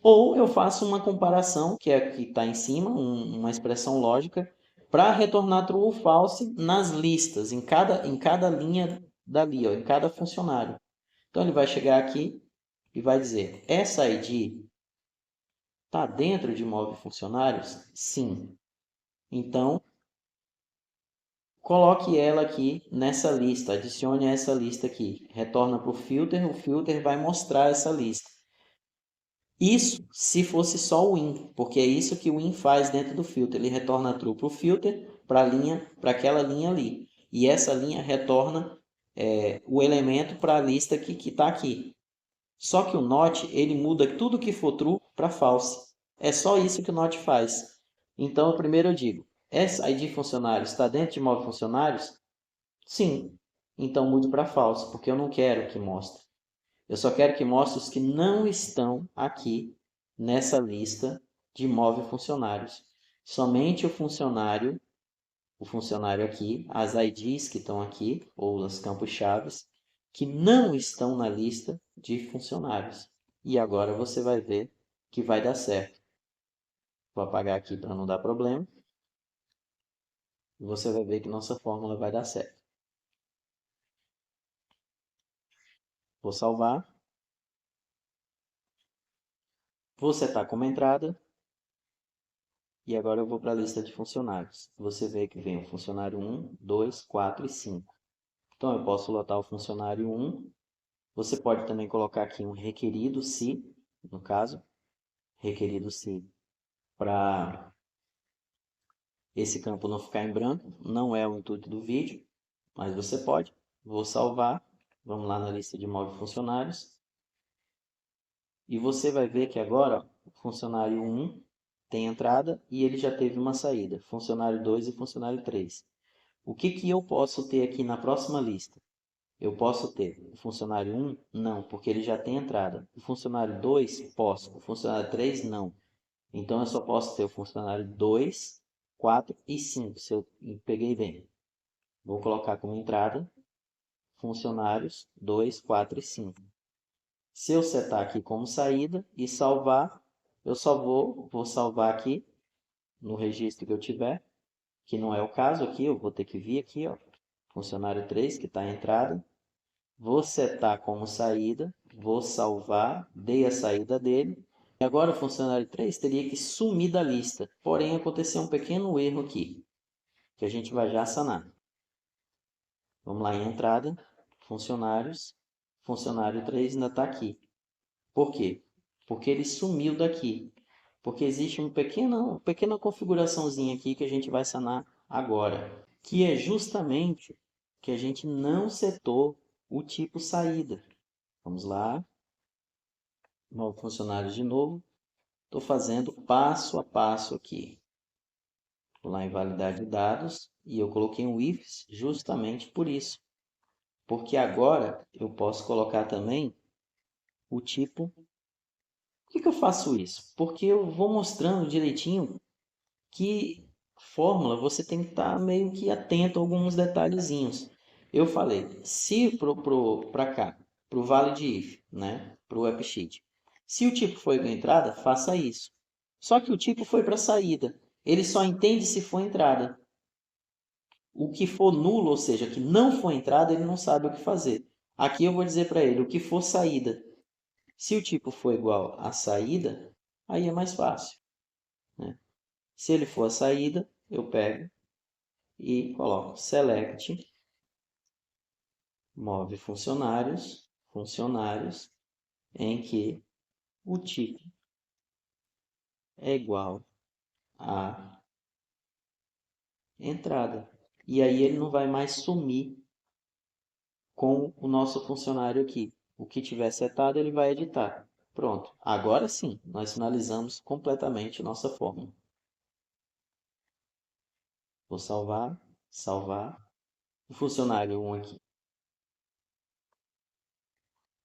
Ou eu faço uma comparação, que é que está em cima, uma expressão lógica, para retornar true ou false nas listas, em cada linha dali, ó, em cada funcionário. Então ele vai chegar aqui e vai dizer, essa ID está dentro de move funcionários? Sim. Então, coloque ela aqui nessa lista, adicione essa lista aqui. Retorna para o filter vai mostrar essa lista. Isso se fosse só o in, porque é isso que o in faz dentro do filter. Ele retorna true para o filter, para aquela linha ali. E essa linha retorna o elemento para a lista que está aqui. Só que o not, ele muda tudo que for true para false. É só isso que o not faz. Então, primeiro eu digo, essa ID funcionário está dentro de move funcionários? Sim. Então mude para false, porque eu não quero que mostre. Eu só quero que mostre os que não estão aqui nessa lista de move funcionários. Somente o funcionário aqui, as IDs que estão aqui, ou os campos chaves, que não estão na lista de funcionários. E agora você vai ver que vai dar certo. Vou apagar aqui para não dar problema. E você vai ver que nossa fórmula vai dar certo. Vou salvar. Vou setar como entrada. E agora eu vou para a lista de funcionários. Você vê que vem o funcionário 1, 2, 4 e 5. Então eu posso lotar o funcionário 1. Você pode também colocar aqui um requerido se, no caso, requerido se para esse campo não ficar em branco. Não é o intuito do vídeo, mas você pode. Vou salvar. Vamos lá na lista de móveis funcionários. E você vai ver que agora o funcionário 1 tem entrada e ele já teve uma saída. Funcionário 2 e funcionário 3. O que eu posso ter aqui na próxima lista? Eu posso ter o funcionário 1? Não, porque ele já tem entrada. O funcionário 2? Posso. O funcionário 3? Não. Então, eu só posso ter o funcionário 2, 4 e 5, se eu peguei bem. Vou colocar como entrada funcionários 2, 4 e 5. Se eu setar aqui como saída e salvar, eu só vou salvar aqui no registro que eu tiver, que não é o caso aqui, eu vou ter que vir aqui, ó, funcionário 3, que está a entrada. Vou setar como saída, vou salvar, dei a saída dele. E agora o funcionário 3 teria que sumir da lista. Porém, aconteceu um pequeno erro aqui, que a gente vai já sanar. Vamos lá em entrada, funcionários, funcionário 3 ainda está aqui. Por quê? Porque ele sumiu daqui. Porque existe uma pequena configuraçãozinha aqui que a gente vai sanar agora, que é justamente que a gente não setou o tipo saída. Vamos lá, novo funcionário de novo. Estou fazendo passo a passo aqui. Vou lá em validade de dados e eu coloquei um if justamente por isso. Porque agora eu posso colocar também o tipo. Por que eu faço isso? Porque eu vou mostrando direitinho que fórmula você tem que estar meio que atento a alguns detalhezinhos. Eu falei, se para cá, para o vale de if, né, para o AppSheet, se o tipo foi para entrada, faça isso. Só que o tipo foi para saída. Ele só entende se for entrada. O que for nulo, ou seja, que não for entrada, ele não sabe o que fazer. Aqui eu vou dizer para ele o que for saída. Se o tipo for igual a saída, aí é mais fácil, né? Se ele for a saída, eu pego e coloco select, move funcionários, funcionários, em que o tipo é igual a entrada. E aí ele não vai mais sumir com o nosso funcionário aqui. O que tiver setado, ele vai editar. Pronto. Agora sim, nós finalizamos completamente nossa fórmula. Vou salvar, salvar. O funcionário 1 aqui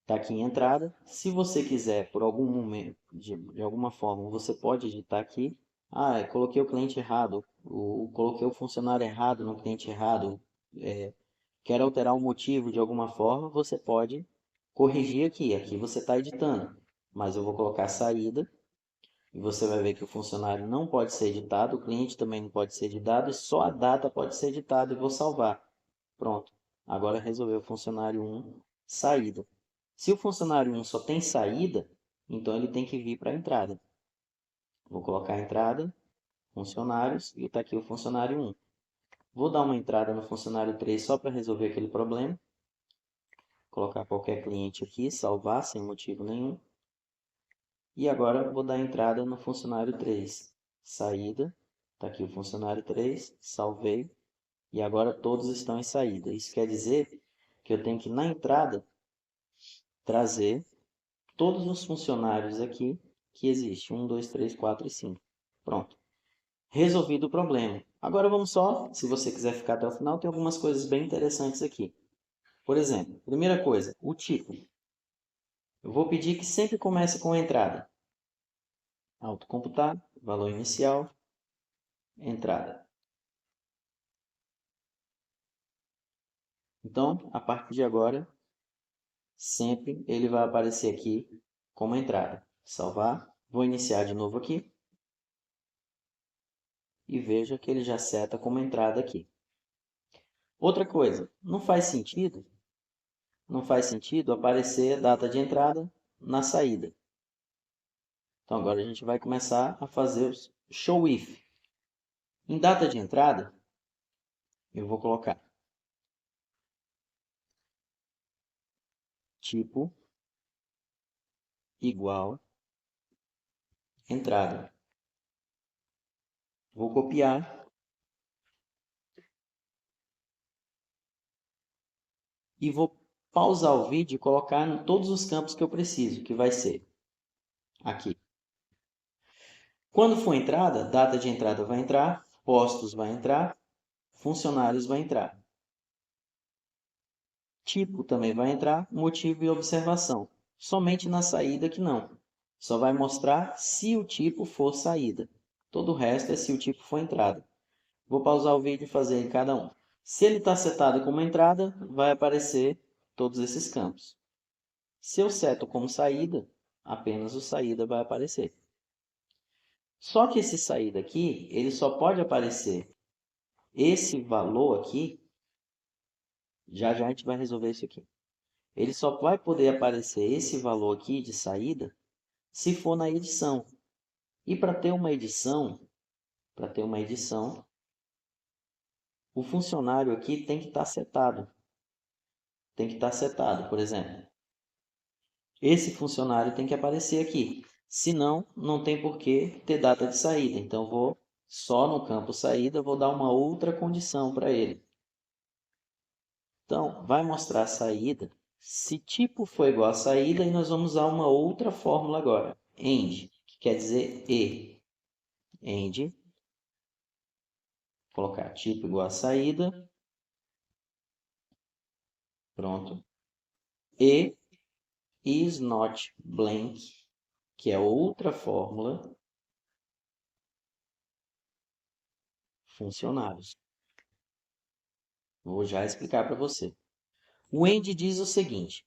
está aqui em entrada. Se você quiser, por algum momento, de alguma forma, você pode editar aqui. Ah, eu coloquei o cliente errado, coloquei o funcionário errado no cliente errado. Quer alterar o motivo de alguma forma, você pode corrigir aqui. Aqui você está editando. Mas eu vou colocar saída. E você vai ver que o funcionário não pode ser editado, o cliente também não pode ser editado, e só a data pode ser editada. E vou salvar. Pronto. Agora resolveu o funcionário 1, saída. Se o funcionário 1 só tem saída, então ele tem que vir para a entrada. Vou colocar a entrada, funcionários, e está aqui o funcionário 1. Vou dar uma entrada no funcionário 3 só para resolver aquele problema. Colocar qualquer cliente aqui, salvar sem motivo nenhum. E agora vou dar entrada no funcionário 3. Saída, está aqui o funcionário 3, salvei. E agora todos estão em saída. Isso quer dizer que eu tenho que, na entrada, trazer todos os funcionários aqui que existe. 1, 2, 3, 4 e 5. Pronto. Resolvido o problema. Agora vamos só, se você quiser ficar até o final, tem algumas coisas bem interessantes aqui. Por exemplo, primeira coisa, o tipo. Eu vou pedir que sempre comece com a entrada. Autocomputar, valor inicial, entrada. Então, a partir de agora, sempre ele vai aparecer aqui como entrada. Salvar. Vou iniciar de novo aqui. E veja que ele já seta como entrada aqui. Outra coisa, não faz sentido aparecer a data de entrada na saída. Então agora a gente vai começar a fazer o show if. Em data de entrada, eu vou colocar tipo igual entrada. Vou copiar e vou pausar o vídeo e colocar em todos os campos que eu preciso, que vai ser aqui. Quando for entrada, data de entrada vai entrar, postos vai entrar, funcionários vai entrar. Tipo também vai entrar, motivo e observação. Somente na saída que não. Só vai mostrar se o tipo for saída. Todo o resto é se o tipo for entrada. Vou pausar o vídeo e fazer em cada um. Se ele está setado como entrada, vai aparecer todos esses campos. Se eu seto como saída, apenas o saída vai aparecer. Só que esse saída aqui, ele só pode aparecer esse valor aqui. Já já a gente vai resolver isso aqui. Ele só vai poder aparecer esse valor aqui de saída se for na edição. E para ter uma edição, o funcionário aqui tem que estar setado. Tem que estar setado, por exemplo. Esse funcionário tem que aparecer aqui. Senão, não tem por que ter data de saída. Então, vou só no campo saída, vou dar uma outra condição para ele. Então, vai mostrar a saída. Se tipo for igual a saída, e nós vamos usar uma outra fórmula agora. End, que quer dizer e. End, colocar tipo igual a saída. Pronto. E is not blank, que é outra fórmula. funcionários. Vou já explicar para você. O end diz o seguinte: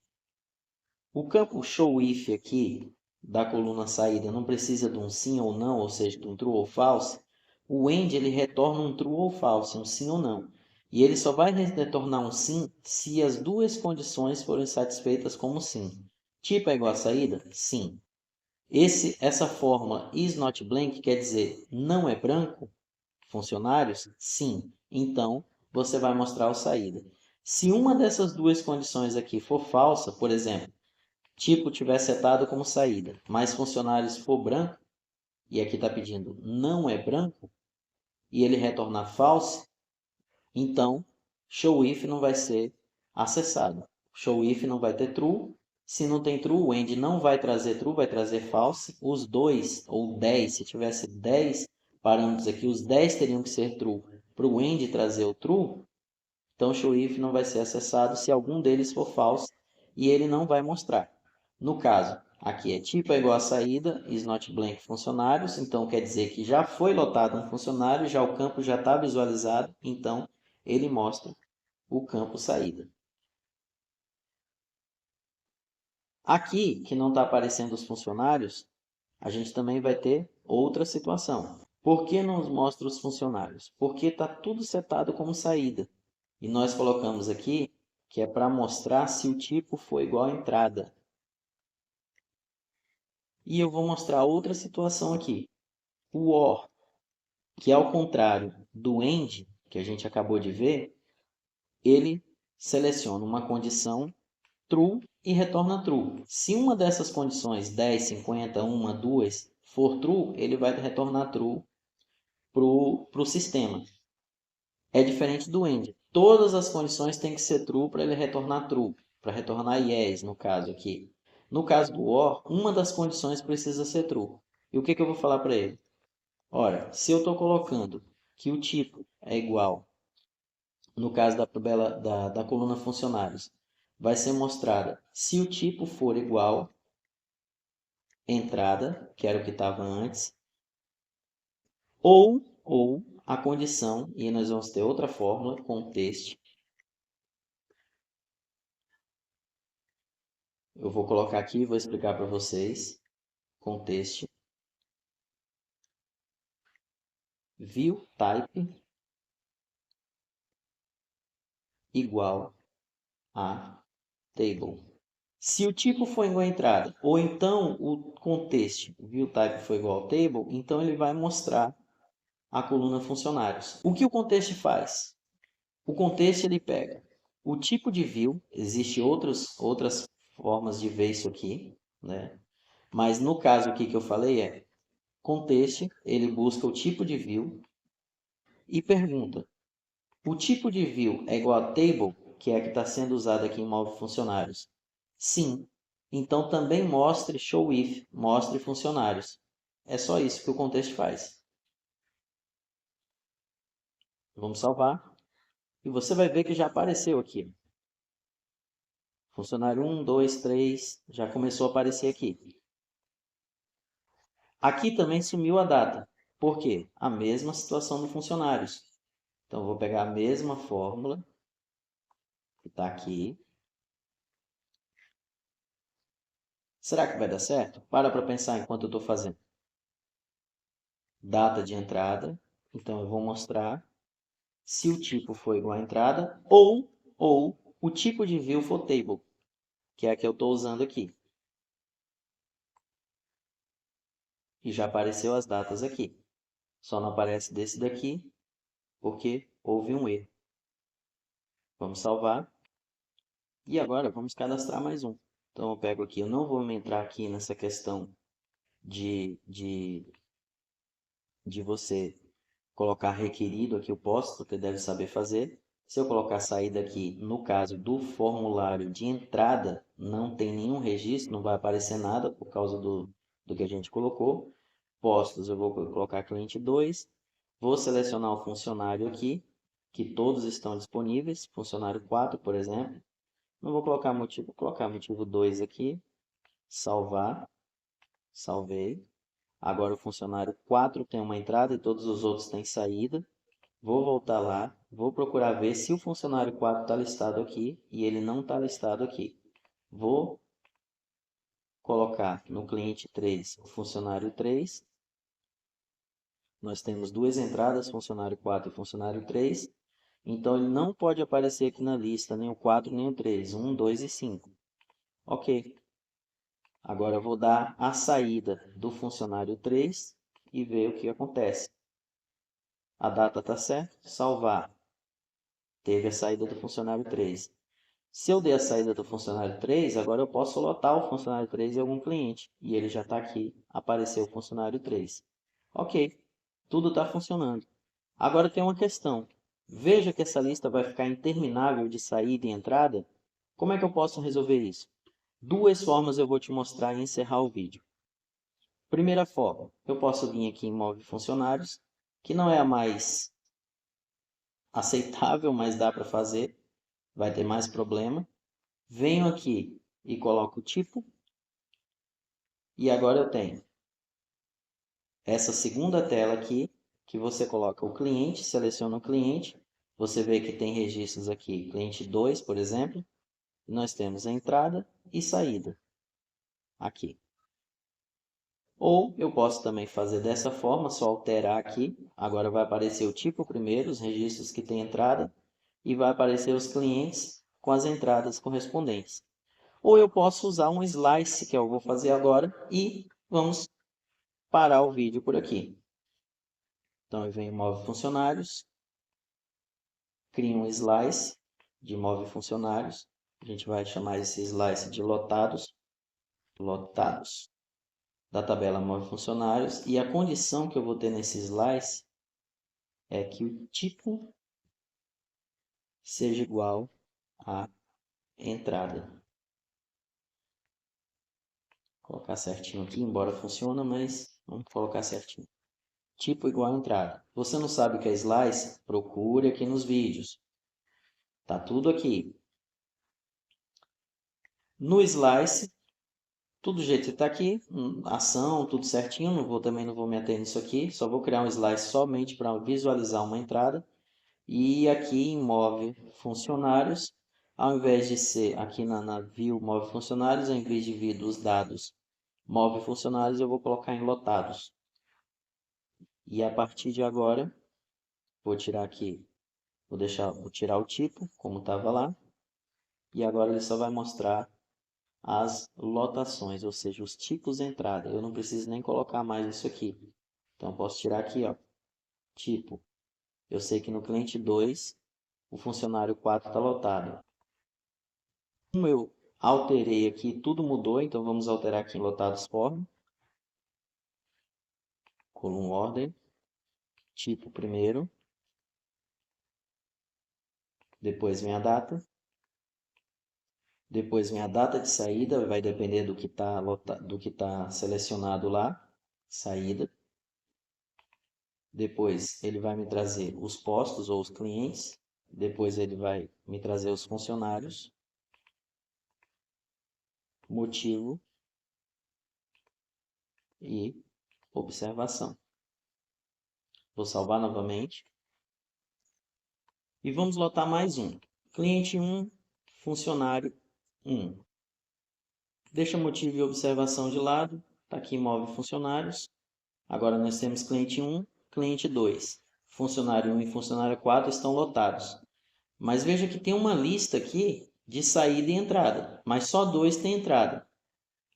o campo showIf aqui da coluna saída não precisa de um sim ou não, ou seja, de um true ou false. O end ele retorna um true ou false, um sim ou não. E ele só vai retornar um sim se as duas condições forem satisfeitas como sim. Tipo é igual a saída? Sim. Essa fórmula is not blank quer dizer não é branco? Funcionários? Sim. Então, você vai mostrar o saída. Se uma dessas duas condições aqui for falsa, por exemplo, tipo tiver setado como saída, mas funcionários for branco, e aqui está pedindo não é branco, e ele retornar false, então showIf não vai ser acessado. ShowIf não vai ter true. Se não tem true, o end não vai trazer true, vai trazer false. Os dois, ou 10, se tivesse 10 parâmetros aqui, os 10 teriam que ser true para o end trazer o true. Então, o showIf não vai ser acessado se algum deles for false e ele não vai mostrar. No caso, aqui é tipo é igual a saída, is not blank funcionários, então quer dizer que já foi lotado um funcionário, já o campo já está visualizado, então ele mostra o campo saída. Aqui, que não está aparecendo os funcionários, a gente também vai ter outra situação. Por que não mostra os funcionários? Porque está tudo setado como saída. E nós colocamos aqui que é para mostrar se o tipo for igual à entrada. E eu vou mostrar outra situação aqui. O OR, que ao contrário do AND, que a gente acabou de ver, ele seleciona uma condição true e retorna true. Se uma dessas condições, 10, 50, 1, 2, for true, ele vai retornar true para o sistema. É diferente do AND. Todas as condições têm que ser true para ele retornar true, para retornar yes, no caso aqui. No caso do OR, uma das condições precisa ser true. E o que eu vou falar para ele? Ora, se eu estou colocando que o tipo é igual, no caso da coluna funcionários, vai ser mostrada se o tipo for igual entrada, que era o que estava antes, ou a condição, e nós vamos ter outra fórmula, contexto. Eu vou colocar aqui e vou explicar para vocês. Contexto. View type igual a table. Se o tipo for igual a entrada, ou então o contexto view type for igual ao table, então ele vai mostrar a coluna funcionários. O que o contexto faz? O contexto ele pega o tipo de view, existe outras formas de ver isso aqui, né? Mas no caso aqui que eu falei é contexto, ele busca o tipo de view e pergunta: o tipo de view é igual a table, que é a que está sendo usada aqui em móvel funcionários? Sim. Então também mostre showIf, mostre funcionários. É só isso que o contexto faz. Vamos salvar. E você vai ver que já apareceu aqui. Funcionário 1, 2, 3, já começou a aparecer aqui. Aqui também sumiu a data. Por quê? A mesma situação do funcionários. Então, eu vou pegar a mesma fórmula que está aqui. Será que vai dar certo? Para pensar enquanto eu estou fazendo. Data de entrada. Então, eu vou mostrar se o tipo for igual à entrada ou o tipo de view for table, que é a que eu estou usando aqui. E já apareceu as datas aqui. Só não aparece desse daqui porque houve um erro. Vamos salvar. E agora vamos cadastrar mais um. Então eu pego aqui, eu não vou me entrar aqui nessa questão de você colocar requerido aqui, eu posso, porque deve saber fazer. Se eu colocar saída aqui, no caso do formulário de entrada, não tem nenhum registro, não vai aparecer nada por causa do que a gente colocou. Postos, eu vou colocar cliente 2. Vou selecionar o funcionário aqui, que todos estão disponíveis. Funcionário 4, por exemplo. Não vou colocar motivo, vou colocar motivo 2 aqui. Salvar. Salvei. Agora o funcionário 4 tem uma entrada e todos os outros têm saída. Vou voltar lá, vou procurar ver se o funcionário 4 está listado aqui e ele não está listado aqui. Vou colocar no cliente 3 o funcionário 3. Nós temos duas entradas, funcionário 4 e funcionário 3. Então, ele não pode aparecer aqui na lista, nem o 4, nem o 3. 1, 2 e 5. Ok. Agora, eu vou dar a saída do funcionário 3 e ver o que acontece. A data está certa? Salvar. Teve a saída do funcionário 3. Se eu der a saída do funcionário 3, agora eu posso lotar o funcionário 3 em algum cliente. E ele já está aqui, apareceu o funcionário 3. Ok, tudo está funcionando. Agora tem uma questão. Veja que essa lista vai ficar interminável de saída e entrada. Como é que eu posso resolver isso? Duas formas eu vou te mostrar e encerrar o vídeo. Primeira forma, eu posso vir aqui em Move Funcionários, que não é a mais aceitável, mas dá para fazer. Vai ter mais problema. Venho aqui e coloco o tipo. E agora eu tenho essa segunda tela aqui, que você coloca o cliente, seleciona o cliente. Você vê que tem registros aqui, cliente 2, por exemplo. Nós temos a entrada e saída aqui. Ou eu posso também fazer dessa forma, só alterar aqui. Agora vai aparecer o tipo primeiro, os registros que tem entrada, e vai aparecer os clientes com as entradas correspondentes. Ou eu posso usar um slice, que eu vou fazer agora, e vamos parar o vídeo por aqui. Então eu venho em Move Funcionários, crio um slice de Move Funcionários. A gente vai chamar esse slice de lotados. Lotados. Da tabela Move Funcionários. E a condição que eu vou ter nesse slice é que o tipo seja igual à entrada. Vou colocar certinho aqui, embora funcione, mas vamos colocar certinho. Tipo igual à entrada. Você não sabe o que é slice? Procure aqui nos vídeos. Tá tudo aqui. No slice, tudo do jeito que está aqui, ação, tudo certinho. Também não vou me ater nisso aqui. Só vou criar um slice somente para visualizar uma entrada. E aqui em Move Funcionários, ao invés de ser aqui na View Move Funcionários, ao invés de vir dos dados Move Funcionários, eu vou colocar em lotados. E a partir de agora, vou tirar aqui, vou tirar o tipo, como estava lá. E agora ele só vai mostrar as lotações, ou seja, os tipos de entrada. Eu não preciso nem colocar mais isso aqui. Então, eu posso tirar aqui, ó, tipo. Eu sei que no cliente 2, o funcionário 4 está lotado. Como eu alterei aqui, tudo mudou, então vamos alterar aqui em lotados form. Column order, tipo primeiro. Depois vem a data. Depois vem a data de saída, vai depender do que está selecionado lá, saída. Depois ele vai me trazer os postos ou os clientes. Depois ele vai me trazer os funcionários. Motivo e observação. Vou salvar novamente. E vamos lotar mais um. Cliente 1, funcionário 1. Deixa motivo e observação de lado. Está aqui Move Funcionários. Agora nós temos cliente 1, cliente 2. Funcionário 1 e funcionário 4 estão lotados. Mas veja que tem uma lista aqui de saída e entrada. Mas só 2 tem entrada.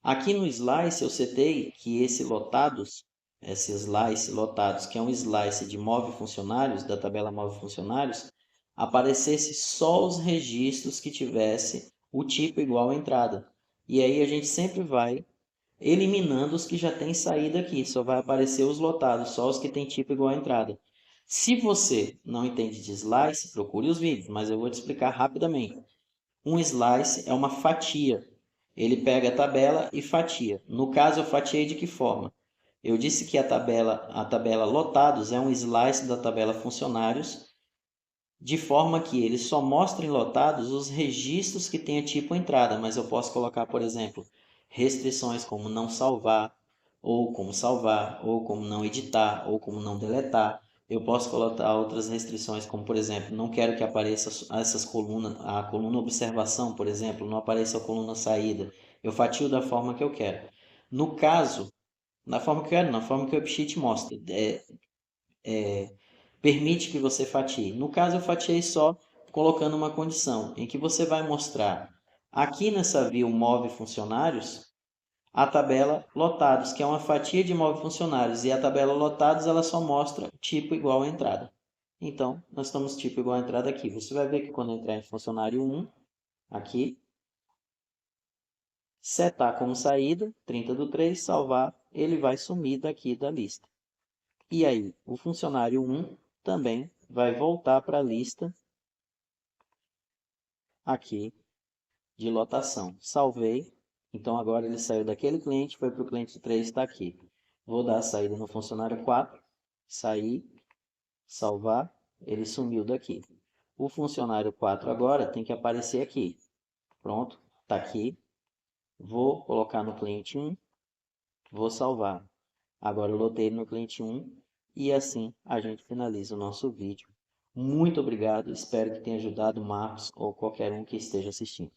Aqui no slice eu setei que esse slice lotados, que é um slice de Move Funcionários, da tabela Move Funcionários, aparecesse só os registros que tivesse o tipo igual à entrada. E aí a gente sempre vai eliminando os que já têm saída aqui, só vai aparecer os lotados, só os que têm tipo igual à entrada. Se você não entende de slice, procure os vídeos, mas eu vou te explicar rapidamente. Um slice é uma fatia. Ele pega a tabela e fatia. No caso, eu fatiei de que forma? Eu disse que a tabela lotados é um slice da tabela funcionários, de forma que ele só mostra em lotados os registros que tenha tipo entrada, mas eu posso colocar, por exemplo, restrições como não salvar, ou como salvar, ou como não editar, ou como não deletar. Eu posso colocar outras restrições, como por exemplo, não quero que apareça essas colunas, a coluna observação, por exemplo, não apareça a coluna saída. Eu fatio da forma que eu quero. No caso, na forma que eu quero, na forma que o AppSheet mostra, permite que você fatie. No caso, eu fatiei só colocando uma condição, em que você vai mostrar aqui nessa view move funcionários, a tabela lotados, que é uma fatia de move funcionários, e a tabela lotados ela só mostra tipo igual à entrada. Então, nós estamos tipo igual à entrada aqui. Você vai ver que quando entrar em funcionário 1, aqui, setar como saída, 30/3, salvar, ele vai sumir daqui da lista. E aí, o funcionário 1 também vai voltar para a lista aqui de lotação. Salvei. Então, agora ele saiu daquele cliente, foi para o cliente 3, está aqui. Vou dar a saída no funcionário 4, sair, salvar, ele sumiu daqui. O funcionário 4 agora tem que aparecer aqui. Pronto, está aqui. Vou colocar no cliente 1, vou salvar. Agora eu lotei no cliente 1 e assim a gente finaliza o nosso vídeo. Muito obrigado, espero que tenha ajudado o Marcos ou qualquer um que esteja assistindo.